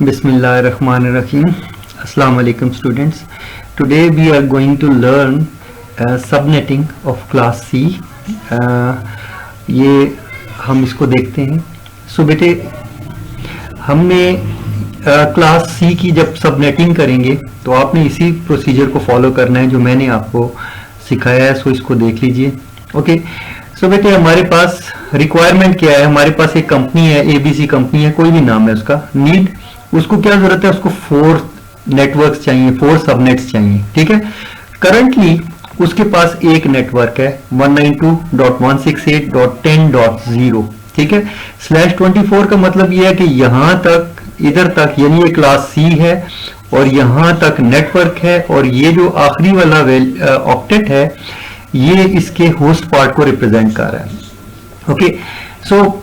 Bismillahirrahmanirrahim. Assalamu alaikum students. Today we are going to learn subnetting of class C. ये हम इसको देखते हैं. सो बेटे हमने क्लास C की जब सबनेटिंग करेंगे तो आपने इसी प्रोसीजर को फॉलो करना है जो मैंने आपको सिखाया है. सो इसको देख लीजिए. ओके. सो बेटे हमारे पास रिक्वायरमेंट क्या है. हमारे पास एक कंपनी है, ABC कंपनी है, कोई भी नाम है उसका. नीड उसको क्या जरूरत है, उसको 4 नेटवर्क्स चाहिए, 4 सबनेट्स चाहिए. ठीक है. करंटली उसके पास एक नेटवर्क है 192.168.10.0. ठीक है. /24 का मतलब यह है कि यहां तक, इधर तक, यानी ये क्लास C है और यहां तक नेटवर्क है, और ये जो आखिरी वाला ऑक्टेट है ये इसके होस्ट पार्ट को रिप्रेजेंट कर रहा है. ओके. सो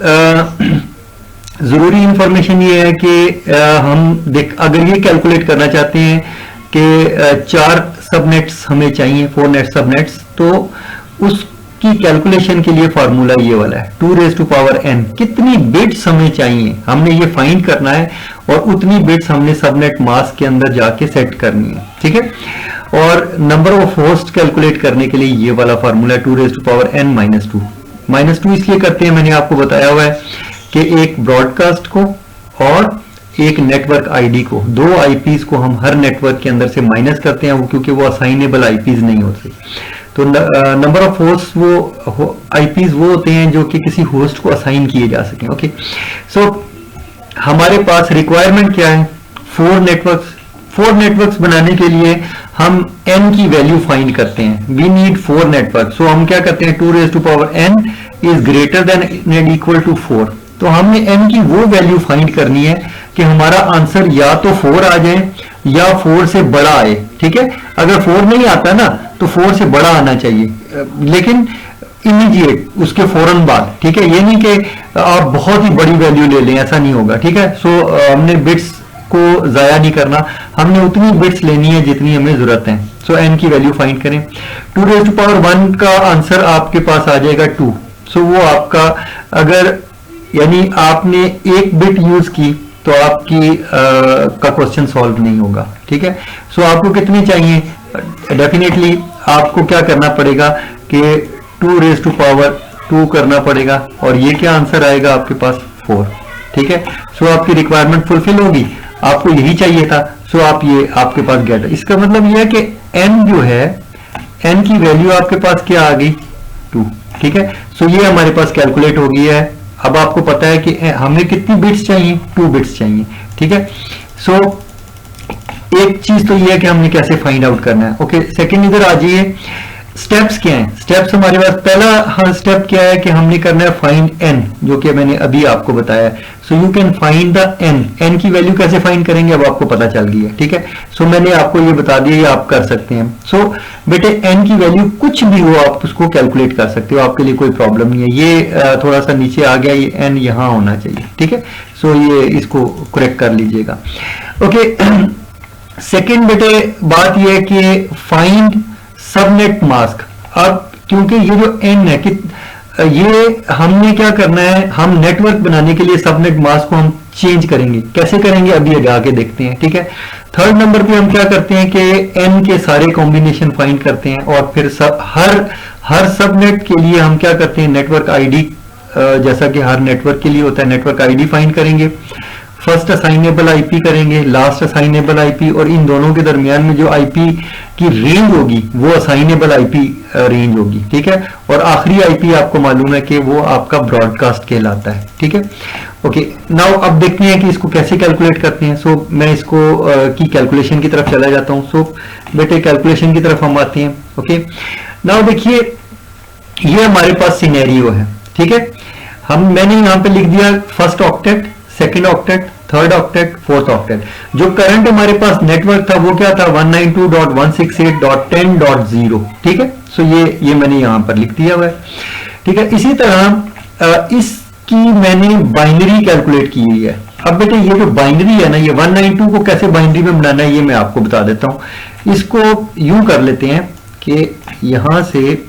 जरूरी इंफॉर्मेशन ये है कि हम अगर ये कैलकुलेट करना चाहते हैं कि 4 सबनेट्स हमें चाहिए, 4 नेट सबनेट्स, तो उसकी कैलकुलेशन के लिए फार्मूला ये वाला है 2n. कितनी बिट्स हमें चाहिए हमने ये फाइंड करना है, और उतनी बिट्स हमने सबनेट मास्क के अंदर जाके सेट करनी है. ठीक है. और नंबर ऑफ होस्ट कैलकुलेट करने के लिए ये वाला फार्मूला 2n -2. -2 इसलिए करते हैं, मैंने आपको बताया हुआ है कि एक ब्रॉडकास्ट को और एक नेटवर्क आईडी को, 2 आईपीज को हम हर नेटवर्क के अंदर से माइनस करते हैं, क्योंकि वो असाइनेबल आईपीज नहीं होते. तो नंबर ऑफ होस्ट वो आईपीज वो होते हैं जो कि किसी होस्ट को असाइन किए जा सकें. ओके. सो हमारे पास रिक्वायरमेंट क्या है, 4 नेटवर्क्स. 4 नेटवर्क्स बनाने के लिए हम n की वैल्यू फाइंड करते हैं. We need 4 network. सो हम क्या करते हैं, 2n is greater than and equal to 4. तो हमने n की वो वैल्यू फाइंड करनी है कि हमारा आंसर या तो 4 आ जाए या 4 से बड़ा आए. ठीक है. अगर 4 नहीं आता ना तो 4 से बड़ा आना चाहिए, लेकिन इमीडिएट, उसके फौरन बाद. ठीक है. ये नहीं कि आप बहुत ही बड़ी वैल्यू ले लें, ऐसा नहीं होगा. ठीक है. सो हमने बिट्स को जाया नहीं करना, हमने उतनी बिट्स लेनी है जितनी हमें जरूरत है. सो n की वैल्यू फाइंड करें. 2^1 का आंसर आपके पास आ जाएगा 2. सो वो आपका, अगर यानी आपने एक बिट यूज की तो आपकी का क्वेश्चन सॉल्व नहीं होगा. ठीक है. सो आपको कितनी चाहिए, डेफिनेटली आपको क्या करना पड़ेगा कि 2^2 करना पड़ेगा, और ये क्या आंसर आएगा आपके पास 4. ठीक है. सो आपकी रिक्वायरमेंट फुलफिल होगी, आपको यही चाहिए था. सो आप ये आपके पास गेट. इसका मतलब यह है कि n जो है, n की वैल्यू आपके पास क्या आ गई 2. ठीक है. सो ये हमारे पास कैलकुलेट हो गई है. अब आपको पता है कि हमें कितनी बिट्स चाहिए, 2 बिट्स चाहिए. ठीक है. सो एक चीज तो ये है कि हमने कैसे फाइंड आउट करना है. ओके. सेकंड इधर आ जाइए. स्टेप्स क्या हैं. स्टेप्स हमारे पास पहला स्टेप क्या है कि हमने करना है फाइंड n, जो कि मैंने अभी आपको बताया. So you can find the n की वैल्यू कैसे फाइंड करेंगे अब आपको पता चल गई है. ठीक है. सो मैंने आपको ये बता दिया, ये आप कर सकते हैं. सो बेटे n की वैल्यू कुछ भी हो आप उसको कैलकुलेट कर सकते हो, आपके लिए कोई प्रॉब्लम नहीं है. ये थोड़ा सा नीचे आ गया, ये n यहां होना चाहिए. ठीक है. सो ये इसको करेक्ट कर लीजिएगा. ओके. सेकेंड बेटे बात ये है कि फाइंड सबनेट मास्क. अब क्योंकि ये जो n है कि ये हमने क्या करना है, हम नेटवर्क बनाने के लिए सबनेट मास्क को हम चेंज करेंगे. कैसे करेंगे अभी आगे देखते हैं. ठीक है. थर्ड नंबर पे हम क्या करते हैं कि n के सारे कॉम्बिनेशन फाइंड करते हैं, और फिर हर सबनेट के लिए हम क्या करते हैं, नेटवर्क आईडी, जैसा कि हर नेटवर्क के लिए होता है, नेटवर्क आईडी फाइंड करेंगे. फर्स्ट असाइनेबल आईपी करेंगे, लास्ट असाइनेबल आईपी, और इन दोनों के दरमियान में जो आईपी की रेंज होगी वो असाइनेबल आईपी रेंज होगी. ठीक है. और आखिरी आईपी आपको मालूम है कि वो आपका ब्रॉडकास्ट कहलाता है. ठीक है. ओके. नाउ अब देखते हैं कि इसको कैसे कैलकुलेट करते हैं. सो मैं इसको की कैलकुलेशन की तरफ चला जाता हूं. सो बेटे कैलकुलेशन की तरफ हम आते हैं. ओके. नाउ देखिए, ये हमारे पास सिनेरियो है. ठीक है. मैंने यहां पे लिख दिया first octet, second octet, third octet, fourth octet. जो करंट हमारे पास नेटवर्क था वो क्या था, 192.168.10.0. ठीक है. सो ये मैंने यहां पर लिख दिया हुआ है. ठीक है. इसी तरह इसकी मैंने बाइनरी कैलकुलेट की हुई है. अब बेटे ये जो बाइनरी है ना, ये 192 को कैसे बाइनरी में बनाना है ये मैं आपको बता देता हूं. इसको यूं कर लेते हैं कि यहां से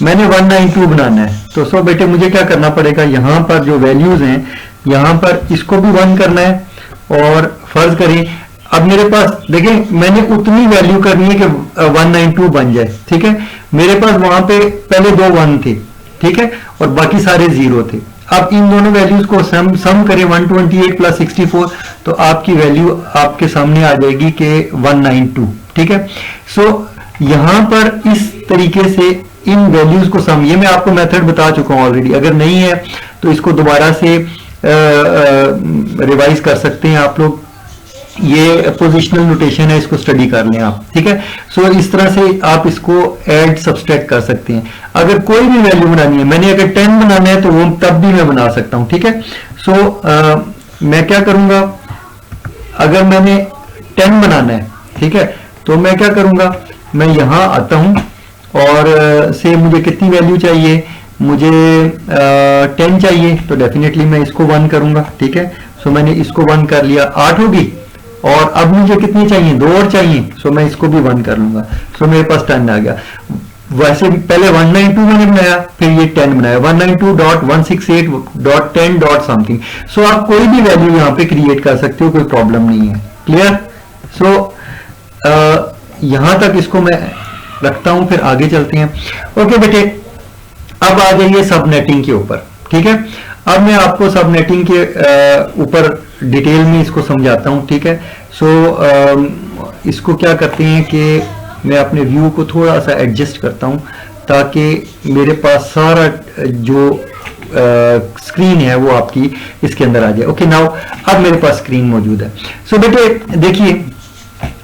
मैंने 192 बनाना है, तो सो बेटे मुझे क्या करना पड़ेगा, यहाँ पर जो वैल्यूज हैं यहाँ पर इसको भी 1 करना है, और फर्ज करें अब मेरे पास देखें मैंने उतनी वैल्यू करनी है कि 192 बन जाए, ठीक है। मेरे पास वहां पे पहले 2 1 थे, ठीक है, और बाकी सारे 0 थे। अब इन दोनों वैल्यूज को सम करें 128 प्लस 64, तो आपकी वैल्यू आपके सामने आ जाएगी कि 192, ठीक है। सो यहां पर इस तरीके से इन वैल्यूज को सम, ये मैं आपको मेथड बता चुका हूं ऑलरेडी, अगर नहीं है तो इसको दोबारा से रिवाइज कर सकते हैं आप लोग। ये पोजिशनल नोटेशन है, इसको स्टडी कर लें आप, ठीक है। सो इस तरह से आप इसको ऐड सब्सट्रैक्ट कर सकते हैं। अगर कोई भी वैल्यू बनानी है, मैंने अगर 10 बनाना है तो वो तब भी मैं बना सकता हूं, ठीक है। सो मैं क्या करूंगा, अगर मैंने 10 बनाना है, ठीक है, तो मैं क्या करूंगा, मैं यहां आता हूं और से मुझे कितनी वैल्यू चाहिए, मुझे 10 चाहिए, तो डेफिनेटली मैं इसको 1 करूंगा, ठीक है। सो मैंने इसको 1 कर लिया, 8 होगी, और अब मुझे कितनी चाहिए, 2 और चाहिए, सो मैं इसको भी 1 कर लूंगा। सो मेरे पास 10 आ गया। वैसे पहले 192 मैंने बनाया, फिर ये 10 बनाया, 192.168.10. समथिंग। सो आप कोई भी वैल्यू यहाँ पे क्रिएट कर सकते हो, कोई प्रॉब्लम नहीं है, क्लियर। सो यहां तक इसको मैं रखता हूं, फिर आगे चलते हैं। ओके बेटे, अब आ जाइए सबनेटिंग के ऊपर, ठीक है। अब मैं आपको सबनेटिंग के ऊपर डिटेल में इसको समझाता हूं, ठीक है। सो इसको क्या करते हैं कि मैं अपने व्यू को थोड़ा सा एडजस्ट करता हूं ताकि मेरे पास सारा जो स्क्रीन है वो आपकी इसके अंदर आ जाए। ओके, नाउ अब मेरे पास स्क्रीन मौजूद है। सो बेटे देखिए,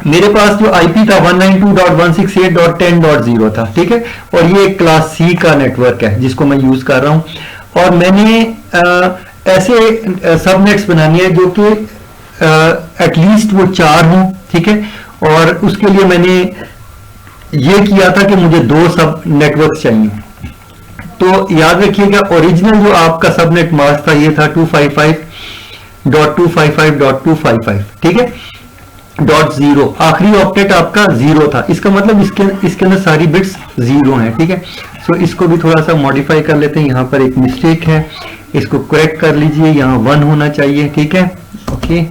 मेरे पास जो आईपी था 192.168.10.0 था, ठीक है, और ये क्लास सी का नेटवर्क है जिसको मैं यूज कर रहा हूं, और मैंने ऐसे सबनेट्स बनानी है जो कि एटलीस्ट वो 4 हों, ठीक है। और उसके लिए मैंने ये किया था कि मुझे 2 सब नेटवर्क चाहिए। तो याद रखिएगा, ओरिजिनल जो आपका सबनेट मास्क था ये था 255.255.255, ठीक है, .0, आखिरी ऑक्टेट आपका 0 था। इसका मतलब इसके अंदर सारी बिट्स 0 हैं, ठीक है। सो इसको भी थोड़ा सा मॉडिफाई कर लेते हैं। यहाँ पर एक मिस्टेक है, इसको करेक्ट कर लीजिए। यहाँ 1 होना चाहिए, ठीक है, ओके,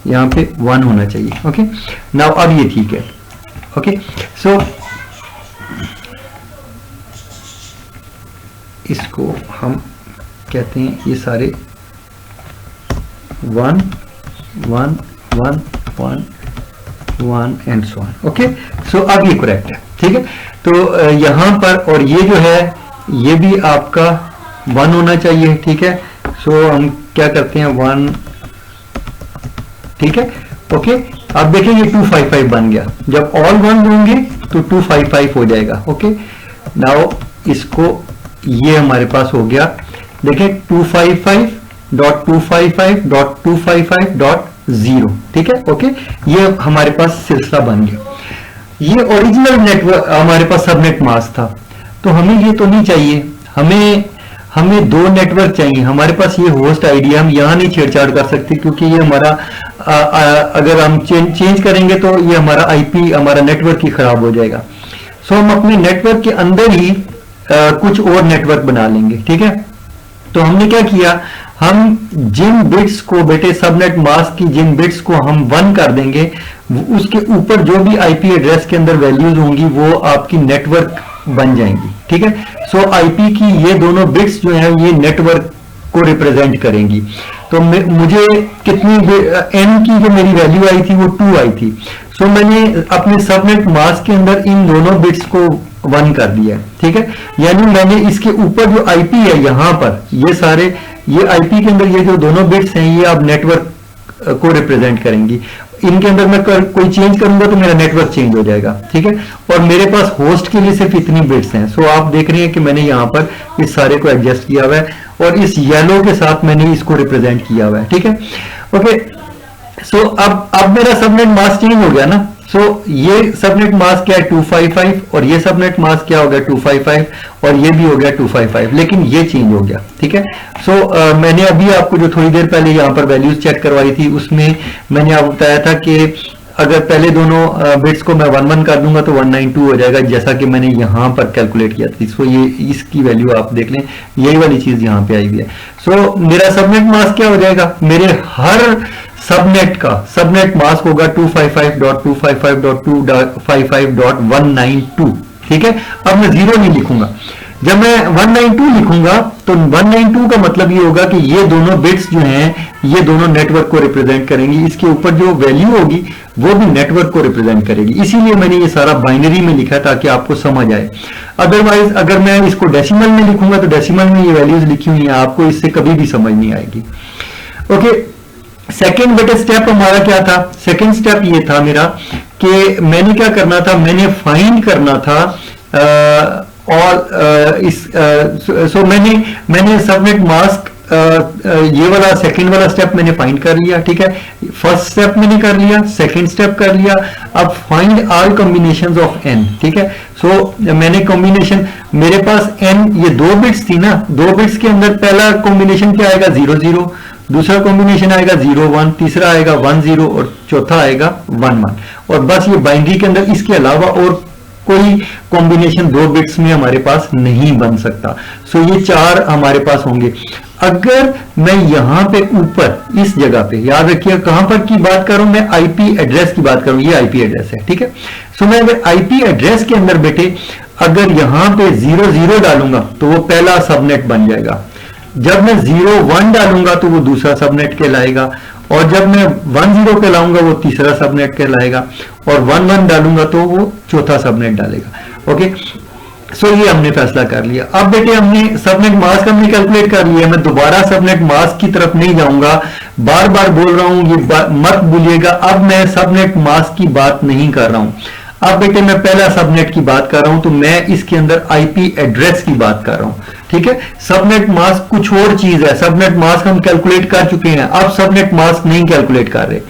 यहाँ पे 1 होना चाहिए, ओके। नाउ अब ये ठीक है, ओके। सो इसको हम कहते हैं ये सारे 1 1 1 1 1 एंड सो ऑन, ओके। सो अब ये करेक्ट है, ठीक है। तो यहां पर, और ये जो है ये भी आपका 1 होना चाहिए, ठीक है। सो हम क्या करते हैं 1, ठीक है, ओके। अब देखिए ये 255 बन गया, जब ऑल 1 होंगे तो 255 हो जाएगा, ओके। नाउ इसको, ये हमारे पास हो गया, देखिए 255.255.255.0, ठीक है, ओके। ये हमारे पास सिलसिला बन गया। ये ओरिजिनल नेटवर्क हमारे पास सबनेट मास्क था, तो हमें ये तो नहीं चाहिए, हमें 2 नेटवर्क चाहिए। हमारे पास ये होस्ट आईडी हम यहां नहीं छेड़छाड़ कर सकते, क्योंकि ये हमारा अगर हम चेंज करेंगे तो ये हमारा आईपी, हमारा नेटवर्क ही खराब हो जाएगा। सो हम अपने नेटवर्क के अंदर ही कुछ और नेटवर्क बना लेंगे, ठीक है। तो हमने क्या किया, हम जिन बिट्स को बेटे सबनेट मास्क की जिन बिट्स को हम 1 कर देंगे, उसके ऊपर जो भी आईपी एड्रेस के अंदर वैल्यूज होंगी वो आपकी नेटवर्क बन जाएंगी, ठीक है। सो आईपी की ये दोनों बिट्स जो है ये नेटवर्क को रिप्रेजेंट करेंगी। तो मुझे कितनी n की जो मेरी वैल्यू आई थी वो 2 आई थी। सो मैंने अपने सबनेट मास्क के अंदर इन दोनों बिट्स को 1 कर दिया, ठीक है। यानी मैंने इसके ऊपर जो आईपी है यहां पर ये सारे, ये आईपी के अंदर ये जो दोनों बिट्स हैं ये अब नेटवर्क को रिप्रेजेंट करेंगी। इनके अंदर मैं कोई चेंज करूंगा तो मेरा नेटवर्क चेंज हो जाएगा, ठीक है। और मेरे पास होस्ट के लिए सिर्फ इतनी बिट्स हैं। सो आप देख रहे हैं कि मैंने यहाँ पर इस सारे को एडजस्ट किया हुआ है और इस येलो के साथ मैंने इसको रिप्रेजेंट किया हुआ है, ठीक है, ओके। सो अब मेरा सबनेट मास्क चेंज हो गया ना। सो ये सबनेट मास्क क्या है 255, और ये सबनेट मास्क क्या हो गया 255, और ये भी हो गया 255, लेकिन ये चेंज हो गया, ठीक है। सो मैंने अभी आपको जो थोड़ी देर पहले यहाँ पर वैल्यूज चेक करवाई थी उसमें मैंने आपको बताया था कि अगर पहले दोनों बिट्स को मैं 1 1 कर दूंगा तो 192 हो जाएगा, जैसा कि मैंने यहां पर कैलकुलेट किया था। सो ये इसकी वैल्यू आप देख लें, यही वाली चीज यहां पे आई हुई है। सो मेरा सबनेट मास्क क्या हो जाएगा, मेरे हर सबनेट का सबनेट मास्क होगा 255.255.255.192। ठीक है, अब मैं 0 नहीं लिखूंगा। जब मैं 192 लिखूंगा तो 192 का मतलब ये होगा कि ये दोनों बिट्स जो हैं ये दोनों नेटवर्क को रिप्रेजेंट करेंगी, इसके ऊपर जो वैल्यू होगी वो भी नेटवर्क को रिप्रेजेंट करेगी। इसीलिए मैंने ये सारा बाइनरी में लिखा ताकि आपको समझ आए। अदरवाइज अगर मैं इसको डेसिमल में लिखूंगा तो डेसिमल में ये वैल्यूज लिखी हुई हैं, आपको इससे कभी भी समझ नहीं आएगी। ओके, सेकेंड बेटा स्टेप हमारा क्या था, सेकेंड स्टेप ये था मेरा कि मैंने क्या करना था, मैंने फाइंड करना था और मैंने सबनेट मास्क ये वाला सेकंड वाला स्टेप मैंने फाइंड कर लिया। ठीक है, फर्स्ट स्टेप मैंने कर लिया, सेकंड स्टेप कर लिया। अब find all combinations of n. ठीक है, सो मैंने कॉम्बिनेशन, मेरे पास एन ये 2 बिट्स थी ना, 2 बिट्स के अंदर पहला कॉम्बिनेशन क्या आएगा 0 0, दूसरा कॉम्बिनेशन आएगा 0 1, तीसरा आएगा 1 0 और चौथा आएगा 1 1। और बस ये बाइनरी के अंदर इसके अलावा और कोई कॉम्बिनेशन 2 बिट्स में हमारे पास नहीं बन सकता। सो ये 4 हमारे पास होंगे। अगर मैं यहां पे ऊपर इस जगह पे, याद रखिए कहां पर की बात कर रहा हूं मैं, आईपी एड्रेस की बात कर रहा हूं, ये आईपी एड्रेस है। ठीक है, सो मैं अगर आईपी एड्रेस के अंदर बेटे अगर यहां पे 0 0 डालूंगा तो वो पहला सबनेट बन जाएगा। जब मैं 0 1 डालूंगा तो वो दूसरा सबनेट कहलाएगा, और जब मैं 1 0 कहलाऊंगा वो तीसरा सबनेट कहलाएगा, और 1 1 डालूंगा तो वो चौथा सबनेट डालेगा। ओके, सो ये हमने फैसला कर लिया। अब बेटे हमने सबनेट मास्क हमने कैलकुलेट कर लिया। मैं दोबारा सबनेट मास्क की तरफ नहीं जाऊंगा, बार बार बोल रहा हूं, ये मत भूलिएगा। अब मैं सबनेट मास्क की बात नहीं कर रहा हूं, अब बेटे मैं पहला सबनेट की बात कर रहा हूं, तो मैं इसके अंदर आईपी एड्रेस की बात कर रहा हूं। ठीक है, सबनेट मास्क कुछ और चीज है, सबनेट मास्क हम कैलकुलेट कर चुके हैं, अब सबनेट मास्क नहीं कैलकुलेट कर रहे।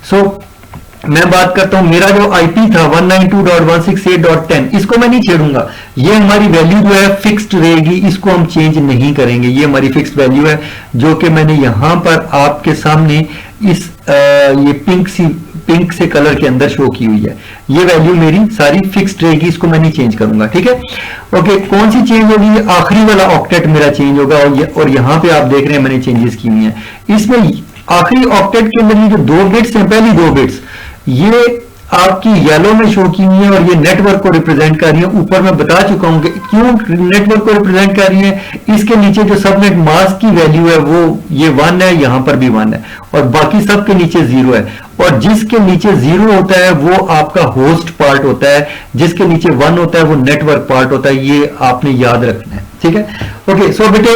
सो मैं बात करता हूं, मेरा जो आईपी था 192.168.10, इसको मैं नहीं छेड़ूंगा, ये हमारी वैल्यू जो है फिक्स्ड रहेगी, इसको हम चेंज नहीं करेंगे। ये हमारी फिक्स्ड वैल्यू है जो कि मैंने यहां पर आपके सामने इस ये पिंक से कलर के अंदर शो की हुई है। ये वैल्यू मेरी सारी फिक्स्ड रहेगी, इसको मैं नहीं चेंज करूंगा। ठीक है, ओके, कौन सी चेंज होगी, आखिरी वाला ऑक्टेट मेरा चेंज होगा, और यहां पे आप देख रहे हैं मैंने चेंजेस की हुई हैं। इसमें आखिरी ऑक्टेट के अंदर ये जो 2 बिट्स हैं, पहली 2 बिट्स ये आपकी येलो में शो की हुई है और ये नेटवर्क को रिप्रेजेंट कर रही है। ऊपर मैं बता चुका हूं कि क्यों नेटवर्क को रिप्रेजेंट कर रही है। इसके नीचे जो सबनेट मास्क की वैल्यू है वो ये 1 है, यहां पर भी 1 है, और बाकी सब के नीचे 0 है, और जिसके नीचे 0 होता है वो आपका होस्ट पार्ट होता है, जिसके नीचे 1 होता है वो नेटवर्क पार्ट होता है। ये आपने याद रखना है। ठीक है, ओके, सो बेटे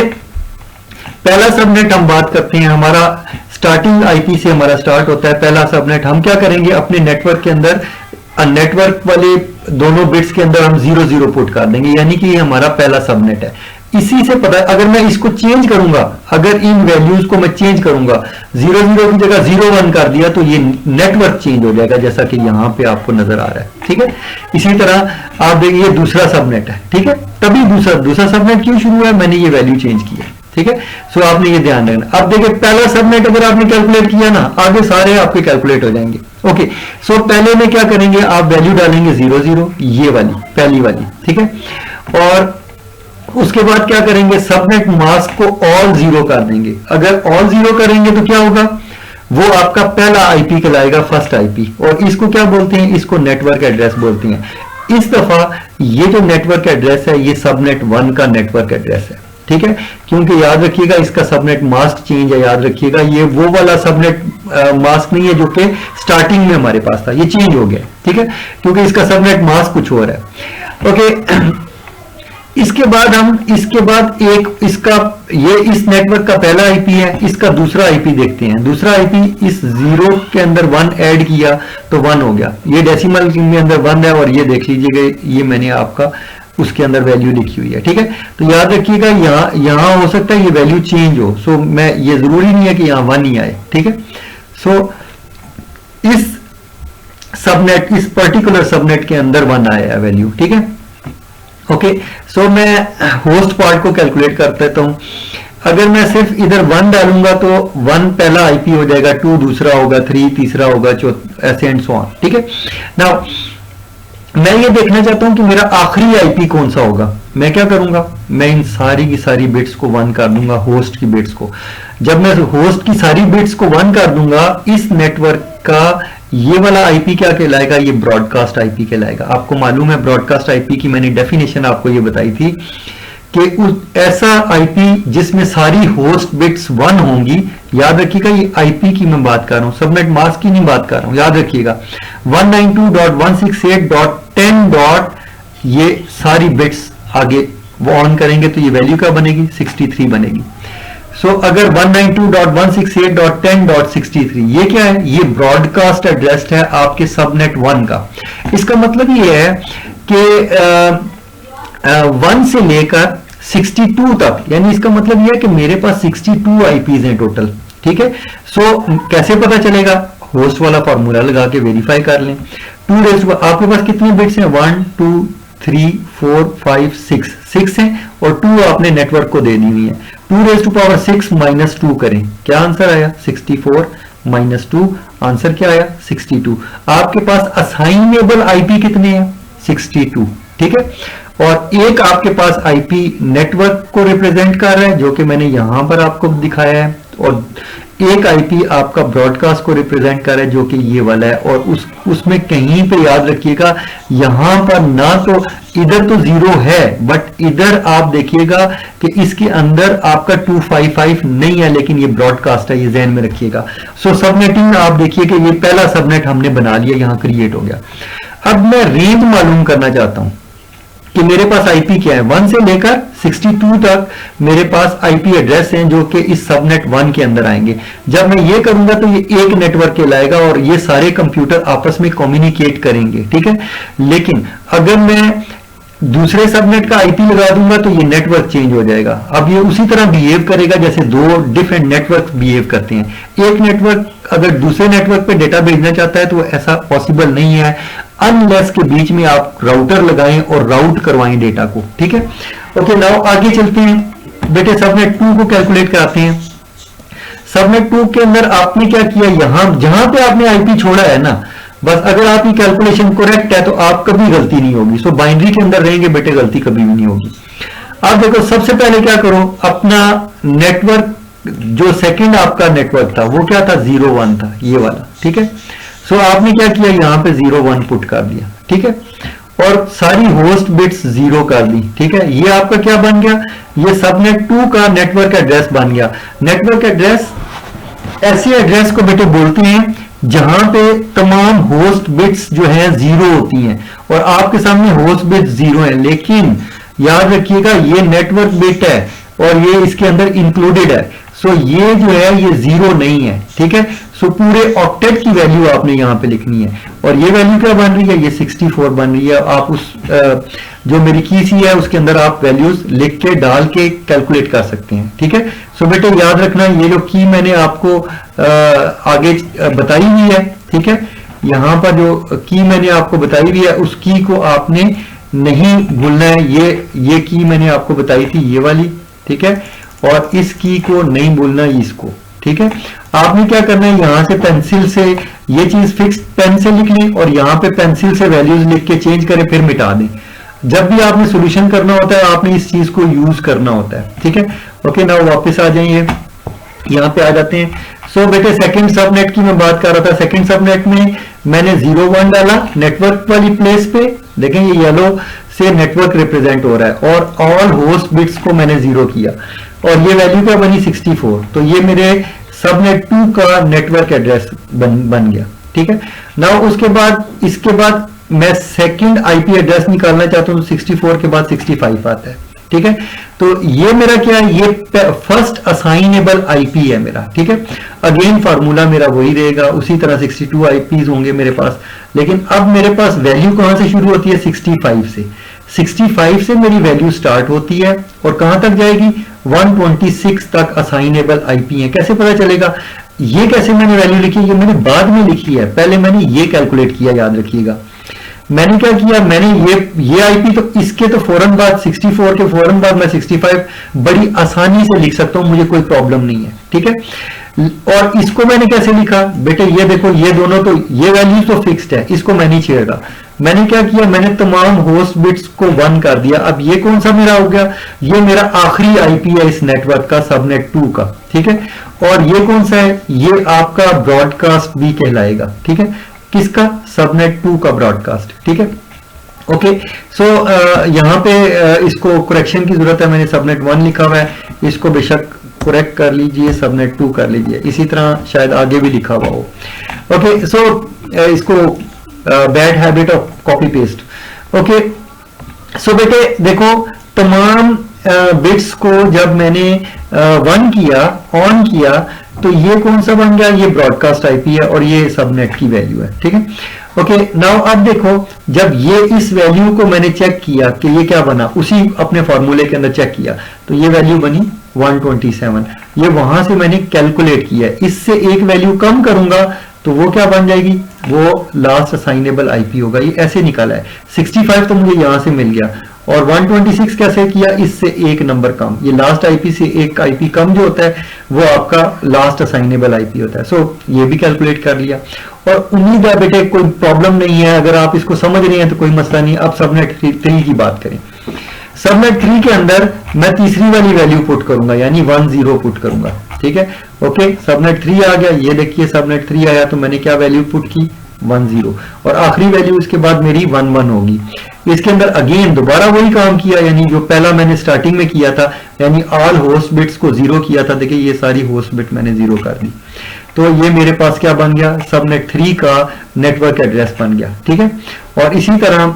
पहला सबनेट हम बात करते हैं, हमारा स्टार्टिंग आईपी से हमारा स्टार्ट होता है पहला सबनेट। हम क्या करेंगे, अपने नेटवर्क के अंदर नेटवर्क वाले दोनों बिट्स के अंदर हम 0 0 पुट कर देंगे, यानी कि ये हमारा पहला सबनेट है। इसी से पता, अगर मैं इसको चेंज करूंगा, अगर इन वैल्यूज को मैं चेंज करूंगा, 0 0 की जगह 0 1 कर दिया तो ये नेटवर्क चेंज हो जाएगा, जैसा कि यहां पे आपको नजर आ रहा है। ठीक है, इसी तरह आप देखिए दूसरा सबनेट है। ठीक है, तभी दूसरा सबनेट क्यों शुरू है, मैंने ये वैल्यू चेंज की है। ठीक है, सो आपने ये ध्यान रखना। अब देखिए पहला सबनेट अगर आपने कैलकुलेट किया ना, आगे सारे आपके कैलकुलेट हो जाएंगे। ओके, सो पहले में क्या करेंगे, आप वैल्यू डालेंगे 0 0, ये वाली पहली वाली। ठीक है, और उसके बाद क्या करेंगे, सबनेट मास्क को ऑल 0 कर देंगे। अगर ऑल 0 करेंगे तो क्या होगा, वो आपका पहला आईपी कहलाएगा, फर्स्ट आईपी, और इसको क्या बोलते हैं, इसको नेटवर्क एड्रेस बोलते हैं। इस दफा ये जो नेटवर्क एड्रेस है ये सबनेट 1 का नेटवर्क एड्रेस है। ठीक है, क्योंकि याद रखिएगा इसका सबनेट मास्क चेंज है, याद रखिएगा ये वो वाला सबनेट मास्क नहीं है जो कि स्टार्टिंग में हमारे पास था, ये चेंज हो गया। ठीक है, क्योंकि इसका सबनेट मास्क कुछ और है। ओके, इसके बाद एक इसका ये इस नेटवर्क का पहला आईपी है, इसका दूसरा आईपी देखते हैं। दूसरा आईपी इस 0 के अंदर 1 ऐड किया तो 1 हो गया, ये डेसिमल में अंदर 1 है, और ये देख लीजिएगा ये मैंने आपका उसके अंदर वैल्यू लिखी हुई है। ठीक है, तो याद रखिएगा यहां हो सकता है ये वैल्यू चेंज हो, सो मैं ये जरूरी नहीं है कि यहां 1 ही आए। ठीक है, सो इस सबनेट, इस पर्टिकुलर सबनेट के अंदर 1 आया है वैल्यू। ठीक है, ओके, सो मैं होस्ट पार्ट को कैलकुलेट कर देता हूं। अगर मैं सिर्फ इधर 1 डालूंगा तो 1 पहला आईपी हो जाएगा, 2 दूसरा होगा, 3 तीसरा होगा, ऐसे एंड सो ऑन। ठीक है, नाउ मैं ये देखना चाहता हूं कि मेरा आखिरी आईपी कौन सा होगा। मैं क्या करूंगा, मैं इन सारी की सारी बिट्स को 1 कर दूंगा, होस्ट की बिट्स को। जब मैं होस्ट की सारी बिट्स को 1 कर दूंगा, इस नेटवर्क का ये वाला आईपी क्या कहलाएगा, ये ब्रॉडकास्ट आईपी कहलाएगा। आपको मालूम है ब्रॉडकास्ट आईपी की मैंने डेफिनेशन आपको ये बताई थी कि ऐसा आईपी जिसमें सारी होस्ट बिट्स 1 होंगी। याद रखिएगा ये आईपी की मैं बात कर रहा हूं, सबनेट मास्क की नहीं बात कर रहा हूं, याद रखिएगा। 192.168.10. ये सारी बिट्स आगे वो ऑन करेंगे तो ये वैल्यू क्या बनेगी, 63 बनेगी। सो अगर 192.168.10.63 ये क्या है, ये ब्रॉडकास्ट एड्रेस है आपके सबनेट 1 का। इसका मतलब ये है कि 1 से लेकर 62 तक, यानी इसका मतलब यह है कि मेरे पास 62 आईपीज हैं टोटल। ठीक है, सो कैसे पता चलेगा, होस्ट वाला फॉर्मूला लगा के वेरीफाई कर लें। 2 रेज़ टू, आपके पास कितने बिट्स हैं, 1 2 3 4 5 6 हैं और 2 आपने नेटवर्क को दे दी हुई है। 2 रेज़ टू पावर 6 माइनस 2 करें, क्या आंसर आया, 64 माइनस 2, आंसर क्या आया, 62। आपके पास असाइनेबल आईपी कितने हैं, 62। ठीक है, और एक आपके पास आईपी नेटवर्क को रिप्रेजेंट कर रहा है जो कि मैंने यहां पर आपको दिखाया है, और एक आईपी आपका ब्रॉडकास्ट को रिप्रेजेंट कर रहा है जो कि ये वाला है। और उसमें कहीं पे याद रखिएगा, यहां पर ना तो इधर तो 0 है, बट इधर आप देखिएगा कि इसके अंदर आपका 255 नहीं है, लेकिन ये ब्रॉडकास्ट है, ये ध्यान में रखिएगा। सो सबनेटिंग आप देखिए कि ये पहला सबनेट हमने बना लिया, यहां क्रिएट हो गया। अब मैं रेंज मालूम करना चाहता हूं कि मेरे पास आईपी क्या है, 1 से लेकर 62 तक मेरे पास आईपी एड्रेस हैं जो कि इस सबनेट 1 के अंदर आएंगे। जब मैं ये करूंगा तो ये एक नेटवर्क कहलाएगा और ये सारे कंप्यूटर आपस में कम्युनिकेट करेंगे। ठीक है, लेकिन अगर मैं दूसरे सबनेट का आईपी लगा दूंगा तो ये नेटवर्क चेंज हो जाएगा। अब ये उसी तरह बिहेव करेगा जैसे 2 डिफरेंट नेटवर्क बिहेव करते हैं। एक नेटवर्क अगर दूसरे नेटवर्क पे डेटा भेजना चाहता है तो ऐसा पॉसिबल नहीं है, अनलेस के बीच में आप राउटर लगाएं और राउट करवाएं डेटा को। ठीक है, ओके, नाउ आगे चलते हैं बेटे, सबनेट 2 को कैलकुलेट कराते हैं। सबनेट 2 के अंदर आपने क्या किया, यहां जहां पे आपने आईपी छोड़ा है ना, बस अगर आपकी कैलकुलेशन करेक्ट है तो आप कभी गलती नहीं होगी। सो बाइनरी के अंदर रहेंगे बेटे, गलती कभी भी नहीं होगी। आप देखो, सबसे पहले क्या करो, अपना नेटवर्क जो सेकंड आपका नेटवर्क था वो क्या था, 0 1 था, ये वाला। ठीक है, सो आपने क्या किया, यहां पे 0 1 पुट कर दिया। ठीक है, और सारी होस्ट बिट्स 0 कर दी। ठीक है, ये आपका क्या बन गया, ये सबनेट 2 का नेटवर्क एड्रेस बन गया। नेटवर्क एड्रेस ऐसे एड्रेस को बेटे बोलते हैं जहां पे तमाम होस्ट बिट्स जो है 0 होती हैं, और आपके सामने होस्ट बिट्स 0 है, लेकिन याद रखिएगा ये नेटवर्क बिट है और ये इसके अंदर इंक्लूडेड है। सो ये जो है ये 0 नहीं है। ठीक है, सो पूरे ऑक्टेट की वैल्यू आपने यहां पे लिखनी है, और ये वैल्यू क्या बन रही है, ये 64 बन रही है। आप उस जो मेरी की सी है उसके अंदर आप वैल्यूज लिख के डाल के कैलकुलेट कर सकते हैं। ठीक है, सो बेटे याद रखना, ये जो की मैंने आपको आगे बताई हुई है, ठीक है, यहां पर जो की मैंने आपको बताई हुई है उस की को आपने नहीं भूलना है। ये की मैंने आपको बताई थी, ये वाली। ठीक है, और इस की को नहीं भूलना, इसको। ठीक है, आपने क्या करना है, यहां से पेंसिल से ये चीज फिक्स पेन से लिख लें और यहां पे पेंसिल से वैल्यूज लिख के चेंज करें, फिर मिटा दें। जब भी आपने सॉल्यूशन करना होता है आपने इस चीज को यूज करना होता है। ठीक है, ओके, नाउ वापस आ जाइए, यहां पे आ जाते हैं। सो बेटे सेकंड सबनेट की मैं बात कर रहा था। सेकंड सबनेट में मैंने 0 1 डाला नेटवर्क वाली प्लेस पे, देखें ये येलो से नेटवर्क रिप्रेजेंट हो रहा है, और ऑल होस्ट बिट्स को मैंने 0 किया, और ये वैल्यू क्या बनी, 64। तो ये मेरे सबनेट 2 का नेटवर्क एड्रेस बन गया। ठीक है, नाउ उसके बाद इसके बाद मैं सेकंड आईपी एड्रेस निकालना चाहता हूं, 64 के बाद 65 आता है। ठीक है, तो ये मेरा क्या है, ये फर्स्ट असाइनेबल आईपी है मेरा। ठीक है, अगेन फार्मूला मेरा वही रहेगा, उसी तरह 62 आईपीज होंगे मेरे पास, लेकिन अब मेरे पास वैल्यू कहां से शुरू होती है, 65 से। 65 से मेरी वैल्यू स्टार्ट होती है और कहां तक जाएगी, 126 तक असाइनेबल आईपी है। कैसे पता चलेगा, ये कैसे मैंने वैल्यू लिखी, ये मैंने बाद में लिखी है, पहले मैंने ये कैलकुलेट किया, याद रखिएगा। मैंने क्या किया, मैंने ये आईपी तो इसके तो फौरन बाद 64 के फौरन बाद मैं 65 बड़ी आसानी से लिख सकता हूं, मुझे कोई प्रॉब्लम नहीं है, ठीक है। और इसको मैंने कैसे लिखा बेटे, ये देखो ये दोनों तो ये वैल्यू तो फिक्स्ड है, इसको मैं नहीं छेड़ रहा। मैंने क्या किया, मैंने तमाम होस्ट बिट्स को 1 कर दिया। अब ये कौन सा मेरा हो गया, ये मेरा आखिरी आईपी है इस नेटवर्क का, सबनेट 2 का, ठीक है। और ये कौन सा है, ये आपका ब्रॉडकास्ट भी कहलाएगा, ठीक है। किसका, सबनेट 2 का ब्रॉडकास्ट, ठीक है। ओके, सो यहां पे इसको करेक्शन की जरूरत है, मैंने सबनेट 1 लिखा हुआ है, इसको बेशक करेक्ट कर लीजिए, सबनेट 2 कर लीजिए, इसी तरह शायद आगे भी लिखा हुआ हो। ओके, सो इसको bad habit of copy paste. Okay, so बेटे देखो तमाम बिट्स को जब मैंने 1 किया, ऑन किया, तो ये कौन सा बन गया, ये ब्रॉडकास्ट आईपी है और ये सबनेट की वैल्यू है, ठीक है। ओके, नाउ अब देखो जब ये इस वैल्यू को मैंने चेक किया कि ये क्या बना, उसी अपने फॉर्मूले के अंदर चेक किया तो ये वैल्यू बनी 127। ये वहां से मैंने कैलकुलेट किया, इससे एक वैल्यू कम करूंगा तो वो क्या बन जाएगी, वो लास्ट असाइनेबल आईपी होगा। ये ऐसे निकाला है, 65 तो मुझे यहां से मिल गया, और 126 कैसे किया, इससे एक नंबर कम, ये लास्ट आईपी से एक आईपी कम जो होता है वो आपका लास्ट असाइनेबल आईपी होता है। सो ये भी कैलकुलेट कर लिया, और उम्मीद है बेटे कोई प्रॉब्लम नहीं है, अगर आप इसको समझ रहे हैं तो कोई मसला नहीं। अब सबनेट 3 की बात करें, सबनेट 3 के अंदर मैं तीसरी वाली वैल्यू पुट करूंगा, यानी 10 पुट करूंगा, ठीक है। ओके, सबनेट 3 आ गया, ये देखिए सबनेट 3 आया तो मैंने क्या वैल्यू पुट की, 10, और आखिरी वैल्यू इसके बाद मेरी 11 होगी। इसके अंदर अगेन दोबारा वही काम किया, यानी जो पहला मैंने स्टार्टिंग में किया था, यानी ऑल होस्ट बिट्स को 0 किया था। देखिए ये सारी होस्ट बिट मैंने 0 कर दी, तो ये मेरे पास क्या बन गया, सबनेट 3 का नेटवर्क एड्रेस बन गया, ठीक है। और इसी तरह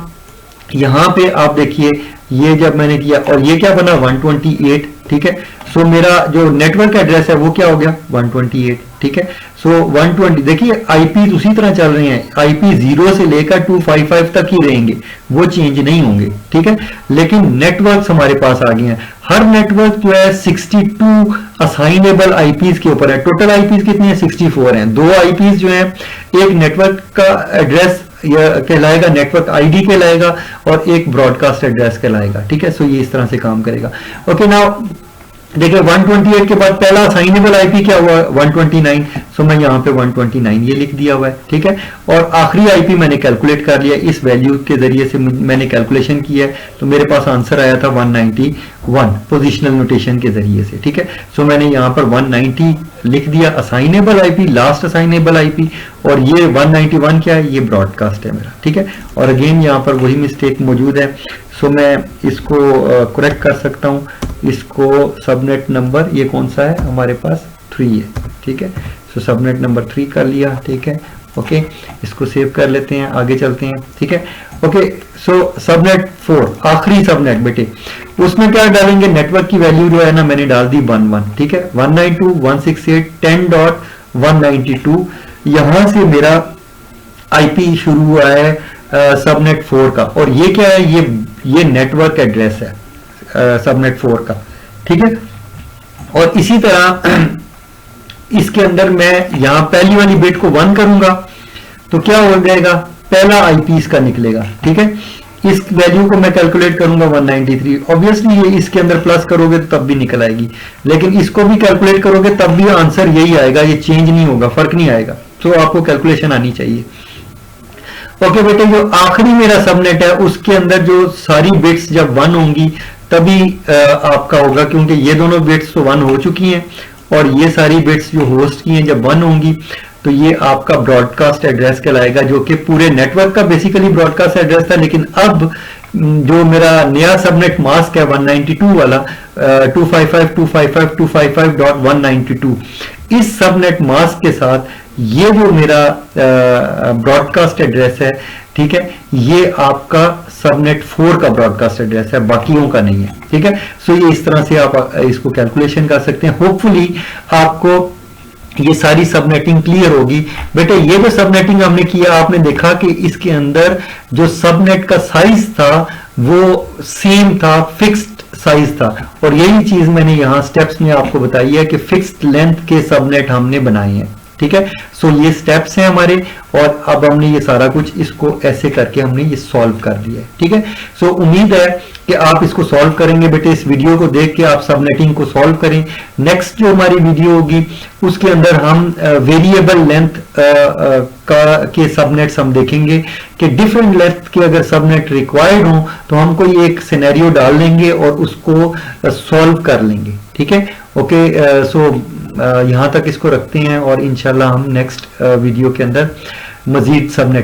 यहां पे आप देखिए ये जब मैंने किया, और ये क्या बना 128, ठीक है। सो मेरा जो नेटवर्क एड्रेस है वो क्या हो गया 128, ठीक है। सो 120, देखिए आईपी उसी तरह चल रहे हैं, आईपी 0 से लेकर 255 तक ही रहेंगे, वो चेंज नहीं होंगे, ठीक है। लेकिन नेटवर्क हमारे पास आ गए हैं, हर नेटवर्क जो है 62 असाइनेबल आईपीज के ऊपर है। टोटल आईपीज कितने हैं, 64 हैं। 2 आईपीज जो हैं, एक नेटवर्क का एड्रेस कहलाएगा, नेटवर्क आईडी कहलाएगा, और एक ब्रॉडकास्ट एड्रेस कहलाएगा, ठीक है। सो ये इस तरह से काम करेगा। ओके, नाउ देखिए 128 के बाद पहला असाइनेबल आईपी क्या हुआ 129, सो मैं यहाँ पे 129 ये लिख दिया हुआ है, ठीक है। और आखिरी आईपी मैंने कैलकुलेट कर लिया, इस वैल्यू के जरिए से मैंने कैलकुलेशन किया है, तो मेरे पास आंसर आया था 191 पोजिशनल नोटेशन के जरिए से, ठीक है। सो मैंने यहाँ पर 190 लिख दिया assignable IP, last assignable IP, और ये 191 क्या है, ये ब्रॉडकास्ट है मेरा, ठीक है। और अगेन यहाँ पर वही मिस्टेक मौजूद है, सो मैं इसको करेक्ट कर सकता हूँ। इसको सबनेट नंबर ये कौन सा है हमारे पास 3 है, ठीक है। सो सबनेट नंबर 3 कर लिया, ठीक है। ओके, इसको सेव कर लेते हैं, आगे चलते हैं, ठीक है। ओके, सो सबनेट 4 आखिरी सबनेट बेटे, उसमें क्या डालेंगे, नेटवर्क की वैल्यू जो है ना मैंने डाल दी 11, ठीक है। 192.168.10.192 यहां से मेरा आईपी शुरू हुआ है सबनेट 4 का, और ये क्या है, ये नेटवर्क एड्रेस है सबनेट 4 का, ठीक है। और इसी तरह इसके अंदर मैं यहां पहली वाली बिट को 1 करूंगा तो क्या हो जाएगा, पहला आईपी इसका निकलेगा, ठीक है। इस वैल्यू को मैं कैलकुलेट करूंगा 193, ऑब्वियसली ये इसके अंदर प्लस करोगे तो तब भी निकल आएगी, लेकिन इसको भी कैलकुलेट करोगे तब भी आंसर यही आएगा, ये चेंज नहीं होगा, फर्क नहीं आएगा। तो आपको कैलकुलेशन आनी चाहिए। ओके बेटे, जो आखिरी मेरा सबनेट है उसके अंदर जो सारी बिट्स जब 1 होंगी तभी आपका होगा, क्योंकि ये दोनों बिट्स तो 1 हो चुकी हैं, और ये सारी बिट्स जो होस्ट की हैं जब 1 होंगी तो ये आपका ब्रॉडकास्ट एड्रेस कहलाएगा, जो कि पूरे नेटवर्क का बेसिकली ब्रॉडकास्ट एड्रेस था। लेकिन अब जो मेरा नया सबनेट मास्क है 192 वाला 255.255.192, इस सबनेट मास्क के साथ ये जो मेरा ब्रॉडकास्ट एड्रेस है, ठीक है, ये आपका सबनेट 4 का ब्रॉडकास्ट एड्रेस है, बाकियों का नहीं है, ठीक है। सो ये इस तरह से आप इसको कैलकुलेशन कर सकते हैं। होपफुली आपको ये सारी सबनेटिंग क्लियर होगी। बेटे ये जो सबनेटिंग हमने किया, आपने देखा कि इसके अंदर जो सबनेट का साइज था वो सेम था, फिक्स्ड साइज था, और यही चीज मैंने यहां स्टेप्स में आपको बताई है कि फिक्स्ड लेंथ के सबनेट हमने बनाए हैं, ठीक है। सो ये स्टेप्स हैं हमारे, और अब हमने ये सारा कुछ इसको ऐसे करके हमने ये सॉल्व कर दिया है, ठीक है। सो उम्मीद है कि आप इसको सॉल्व करेंगे बेटे। इस वीडियो को देख के आप सबनेटिंग को सॉल्व करें। नेक्स्ट जो हमारी वीडियो होगी उसके अंदर हम वेरिएबल लेंथ के सबनेट्स हम देखेंगे कि डिफरेंट लेंथ के अगर सबनेट रिक्वायर्ड हो तो हम कोई एक सिनेरियो डाल लेंगे और उसको सॉल्व कर लेंगे, ठीक है। ओके, सो यहाँ तक इसको रखते हैं और इंशाल्लाह हम नेक्स्ट वीडियो के अंदर मजीद सबनेट